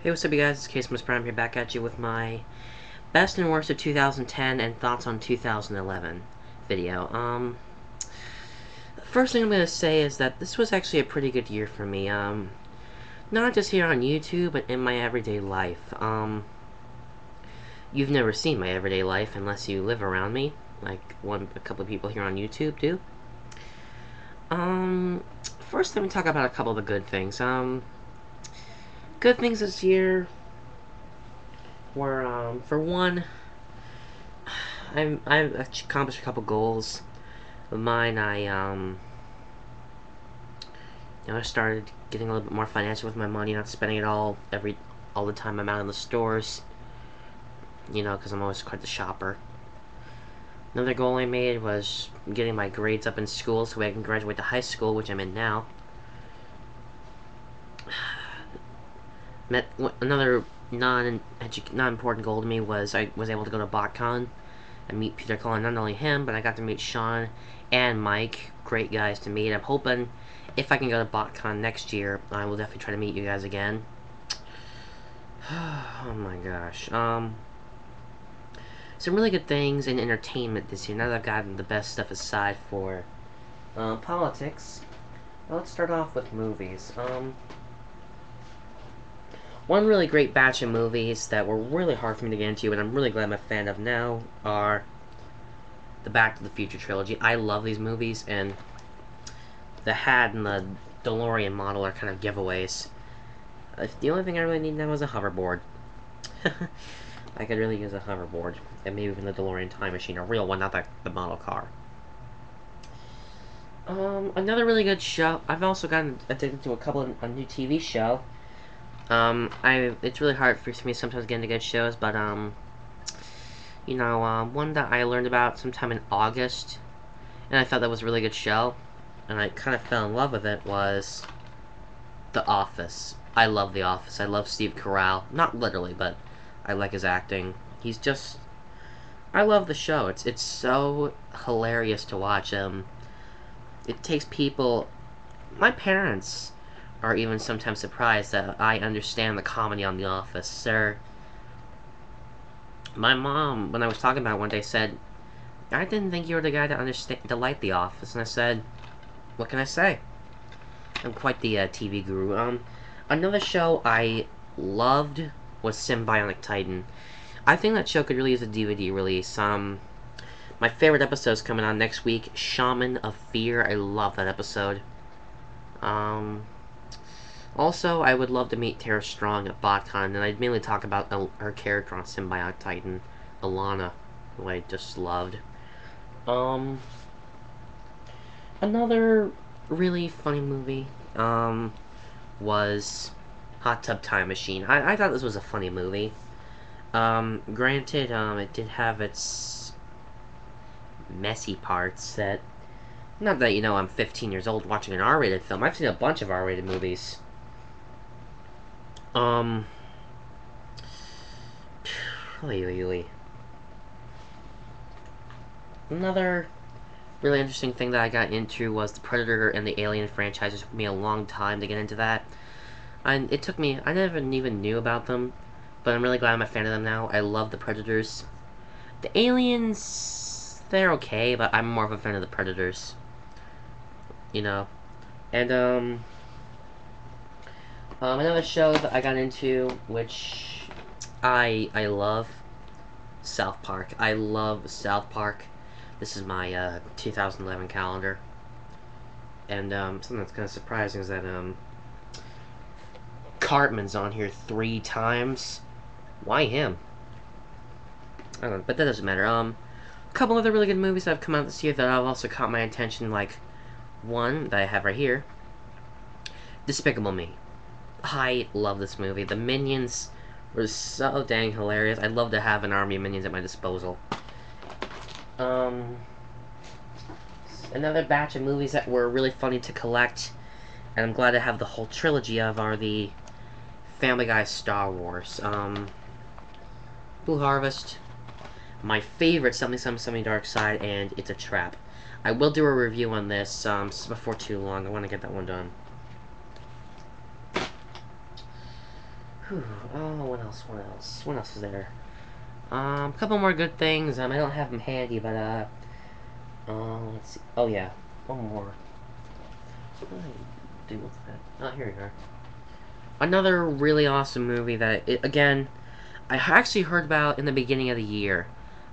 Hey, what's up, you guys? It's Case Prime here, back at you with my best and worst of 2010 and thoughts on 2011 video. First thing I'm gonna say is that this was actually a pretty good year for me. Not just here on YouTube, but in my everyday life. You've never seen my everyday life unless you live around me, like a couple of people here on YouTube do. First, let me talk about a couple of the good things. Good things this year were, for one, I've accomplished a couple goals of mine. I started getting a little bit more financial with my money, not spending it all the time I'm out in the stores. Because I'm always quite the shopper. Another goal I made was getting my grades up in school so I can graduate to high school, which I'm in now. Another non-important goal to me was I was able to go to BotCon and meet Peter Cullen. Not only him, but I got to meet Sean and Mike. Great guys to meet. I'm hoping if I can go to BotCon next year, I will definitely try to meet you guys again. Oh my gosh. Some really good things in entertainment this year. Now that I've gotten the best stuff aside for politics, let's start off with movies. One really great batch of movies that were really hard for me to get into, and I'm really glad I'm a fan of now, are the Back to the Future trilogy. I love these movies, and the hat and the DeLorean model are kind of giveaways. The only thing I really need now is a hoverboard. I could really use a hoverboard, and maybe even the DeLorean time machine, a real one, not the model car. Another really good show. I've also gotten addicted to a new TV show. It's really hard for me sometimes getting into good shows, but, one that I learned about sometime in August, and I thought that was a really good show, and I kind of fell in love with it, was The Office. I love The Office. I love Steve Carell. Not literally, but I like his acting. I love the show. It's so hilarious to watch. It takes people... My parents are even sometimes surprised that I understand the comedy on The Office. My mom, when I was talking about it one day, said, "I didn't think you were the guy to like The Office." And I said, "What can I say? I'm quite the TV guru." Another show I loved was Symbionic Titan. I think that show could really use a DVD release. My favorite episode is coming on next week, Shaman of Fear. I love that episode. Also, I would love to meet Tara Strong at BotCon, and I'd mainly talk about her character on Symbiotic Titan, Alana, who I just loved. Another really funny movie, was Hot Tub Time Machine. I thought this was a funny movie. Granted, it did have its messy parts that... Not that, I'm 15 years old watching an R-rated film. I've seen a bunch of R-rated movies. Another really interesting thing that I got into was the Predator and the Alien franchise. It took me a long time to get into that. And it took me... I never even knew about them, but I'm really glad I'm a fan of them now. I love the Predators. The Aliens, they're okay, but I'm more of a fan of the Predators. And, another show that I got into, which I love, South Park. I love South Park. This is my 2011 calendar. And something that's kind of surprising is that Cartman's on here 3 times. Why him? I don't know, but that doesn't matter. A couple other really good movies that have come out this year that have also caught my attention, like one that I have right here, Despicable Me. I love this movie. The Minions were so dang hilarious. I'd love to have an army of Minions at my disposal. Another batch of movies that were really funny to collect, and I'm glad to have the whole trilogy of, are the Family Guy Star Wars. Blue Harvest, my favorite, Something Dark Side, and It's a Trap. I will do a review on this before too long. I want to get that one done. Whew. Oh, what else? What else? What else is there? A couple more good things. I don't have them handy, but let's see. Oh yeah, one more. What did I do with that? Oh, here you are. Another really awesome movie that, again, I actually heard about in the beginning of the year,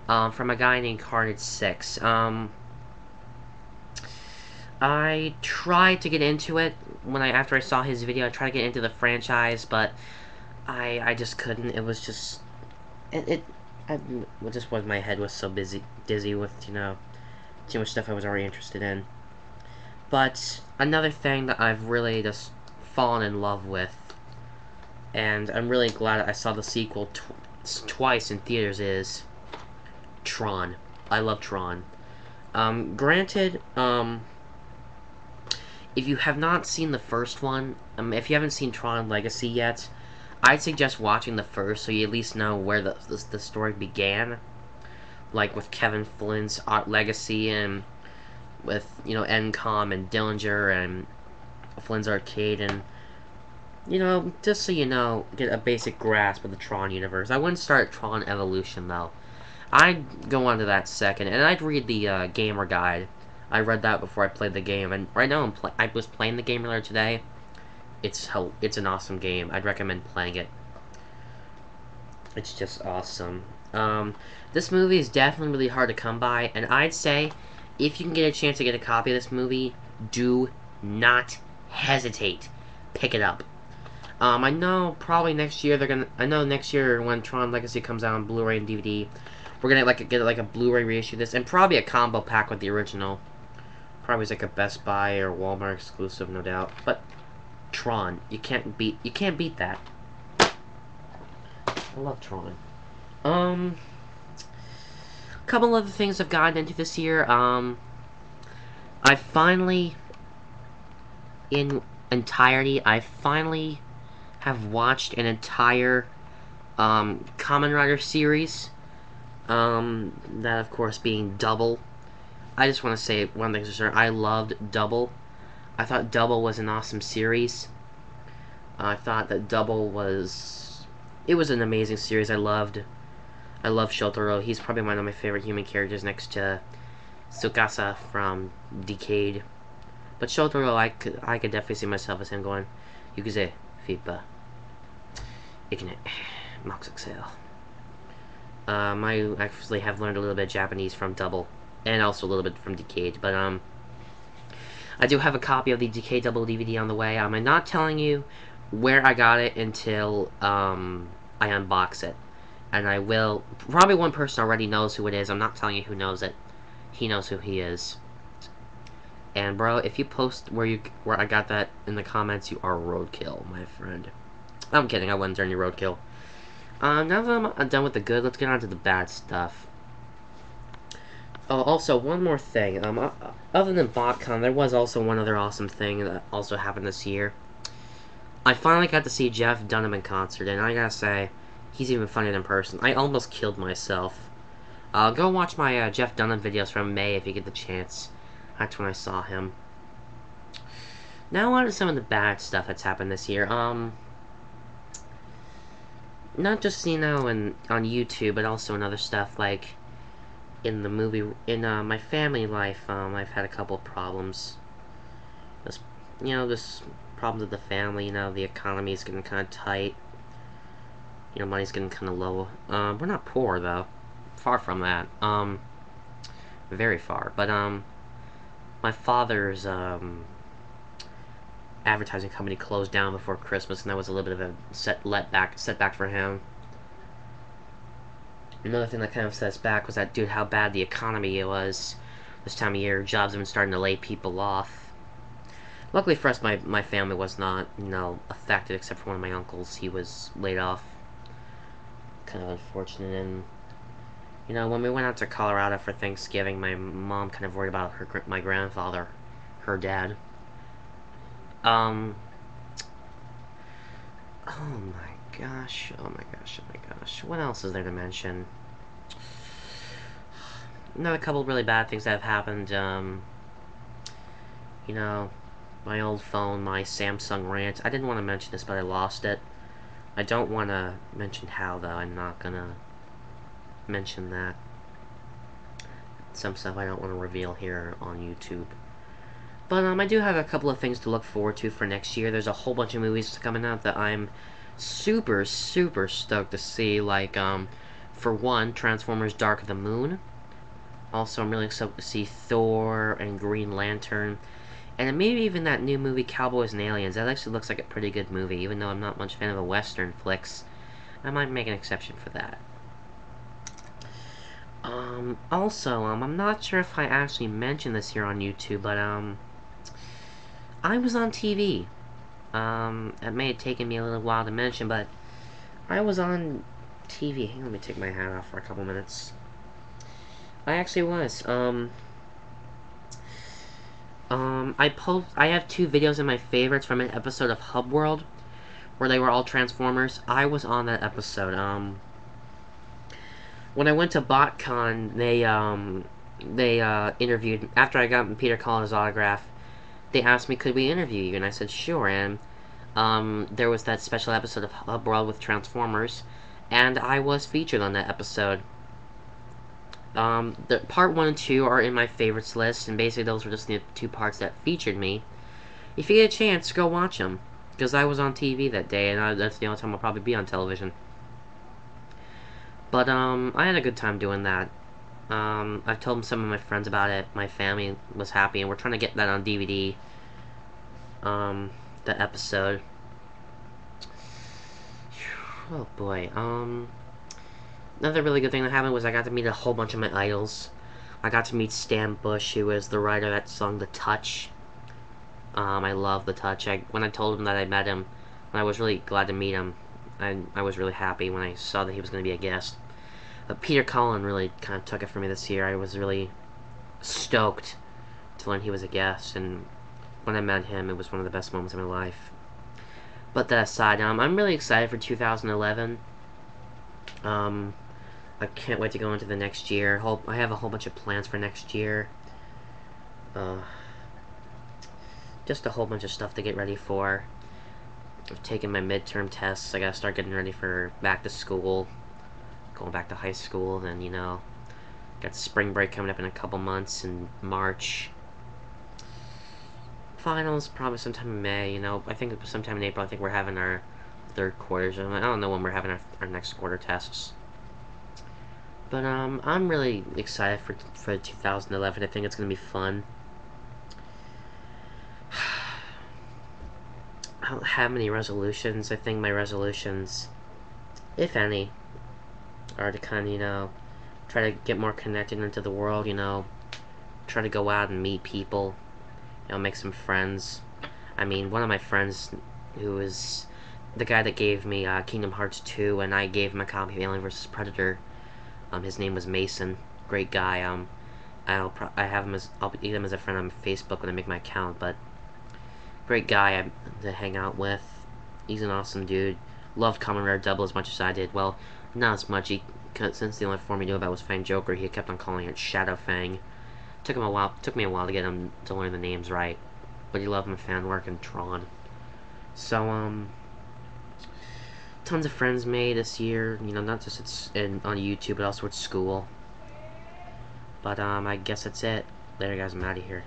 from a guy named Carnage6. I tried to get into it after I saw his video. I tried to get into the franchise, but I just couldn't. It was just just was my head was so dizzy with too much stuff I was already interested in. But another thing that I've really just fallen in love with, and I'm really glad I saw the sequel twice in theaters, is Tron. I love Tron. Granted, if you have not seen the first one, if you haven't seen Tron Legacy yet, I'd suggest watching the first so you at least know where the story began. Like with Kevin Flynn's legacy, and with, Encom and Dillinger and Flynn's Arcade, and, just so get a basic grasp of the Tron universe. I wouldn't start Tron Evolution, though. I'd go on to that second, and I'd read the gamer guide. I read that before I played the game, and right now I was playing the game earlier today. It's an awesome game. I'd recommend playing it. It's just awesome. This movie is definitely really hard to come by, and I'd say, if you can get a chance to get a copy of this movie, do not hesitate. Pick it up. I know probably next year I know next year when Tron Legacy comes out on Blu-ray and DVD, we're gonna get a Blu-ray reissue of this, and probably a combo pack with the original. Probably like a Best Buy or Walmart exclusive, no doubt. But Tron, you can't beat that. I love Tron. A couple other things I've gotten into this year. I finally, in entirety, I finally have watched an entire Kamen Rider series. That of course being Double. I just want to say one thing for sure. I loved Double. I thought Double was an awesome series. I thought that Double was an amazing series. I loved Shotaro. He's probably one of my favorite human characters next to Tsukasa from Decade. But Shotaro, I could definitely see myself as him going, Yukuze, Fipa, Ikine, Max Exhale. I actually have learned a little bit of Japanese from Double, and also a little bit from Decade, but I do have a copy of the Decade Double DVD on the way. I'm not telling you where I got it until I unbox it. And I will, probably one person already knows who it is. I'm not telling you who knows it. He knows who he is. And bro, if you post where I got that in the comments, you are roadkill, my friend. I'm kidding, I wasn't there any roadkill. Now that I'm done with the good, let's get on to the bad stuff. Oh, also, one more thing. Other than BotCon, there was also one other awesome thing that also happened this year. I finally got to see Jeff Dunham in concert, and I gotta say, he's even funnier in person. I almost killed myself. Go watch my Jeff Dunham videos from May if you get the chance. That's when I saw him. Now on to some of the bad stuff that's happened this year. Not just, on YouTube, but also in other stuff, like in the movie, in my family life. I've had a couple of problems. Just problems with the family. The economy is getting kind of tight. Money's getting kind of low. We're not poor, though. Far from that. Very far. But, my father's, advertising company closed down before Christmas, and that was a little bit of a setback for him. Another thing that kind of set us back was that, how bad the economy was this time of year. Jobs have been starting to lay people off. Luckily for us, my family was not, affected, except for one of my uncles. He was laid off. Kind of unfortunate. And when we went out to Colorado for Thanksgiving, my mom kind of worried about my grandfather, her dad. Oh my gosh, oh my gosh, oh my gosh. What else is there to mention? Another couple really bad things that have happened. My old phone, my Samsung rant. I didn't want to mention this, but I lost it. I don't want to mention how, though. I'm not gonna mention that. Some stuff I don't want to reveal here on YouTube. But I do have a couple of things to look forward to for next year. There's a whole bunch of movies coming out that I'm super, super stoked to see. Like, for one, Transformers Dark of the Moon. Also, I'm really stoked to see Thor and Green Lantern. And maybe even that new movie, Cowboys and Aliens. That actually looks like a pretty good movie, even though I'm not much fan of the Western flicks. I might make an exception for that. Also, I'm not sure if I actually mentioned this here on YouTube, but, I was on TV. It may have taken me a little while to mention, but I was on TV. Hang on, let me take my hat off for a couple minutes. I actually was. I have two videos in my favorites from an episode of Hub World, where they were all Transformers. I was on that episode. When I went to BotCon, they interviewed, after I got Peter Cullen's autograph, they asked me, could we interview you? And I said, sure. And there was that special episode of Hub World with Transformers, and I was featured on that episode. The part 1 and 2 are in my favorites list, and basically those were just the two parts that featured me. If you get a chance, go watch them, because I was on TV that day, and that's the only time I'll probably be on television. But, I had a good time doing that. I've told some of my friends about it. My family was happy, and we're trying to get that on DVD. The episode. Oh boy. Another really good thing that happened was I got to meet a whole bunch of my idols. I got to meet Stan Bush, who is the writer that sung The Touch. I love The Touch. When I told him that I met him, I was really glad to meet him. I was really happy when I saw that he was going to be a guest. But Peter Cullen really kind of took it for me this year. I was really stoked to learn he was a guest, and when I met him, it was one of the best moments of my life. But that aside, I'm really excited for 2011. I can't wait to go into the next year. I have a whole bunch of plans for next year. Just a whole bunch of stuff to get ready for. I've taken my midterm tests. I gotta start getting ready for back to school. Going back to high school, then, you know, got spring break coming up in a couple months in March. Finals probably sometime in May, you know. I think sometime in April. I think we're having our third quarters. I don't know when we're having our next quarter tests. But I'm really excited for 2011. I think it's gonna be fun. I don't have many resolutions. I think my resolutions, if any, are to kind of, you know, try to get more connected into the world, you know, try to go out and meet people, you know, make some friends. I mean, one of my friends, who is the guy that gave me Kingdom Hearts 2, and I gave him a copy of Alien vs. Predator, his name was Mason. Great guy. I'll eat him as a friend on Facebook when I make my account, but great guy to hang out with. He's an awesome dude. Loved Kamen Rider Double as much as I did. Well, not as much. Since the only form he knew about was Fang Joker, he kept on calling it Shadow Fang. Took me a while to get him to learn the names right, but he loved my fan work and Tron. So tons of friends made this year. You know, not just on YouTube, but also at school. But I guess that's it. Later, guys. I'm out of here.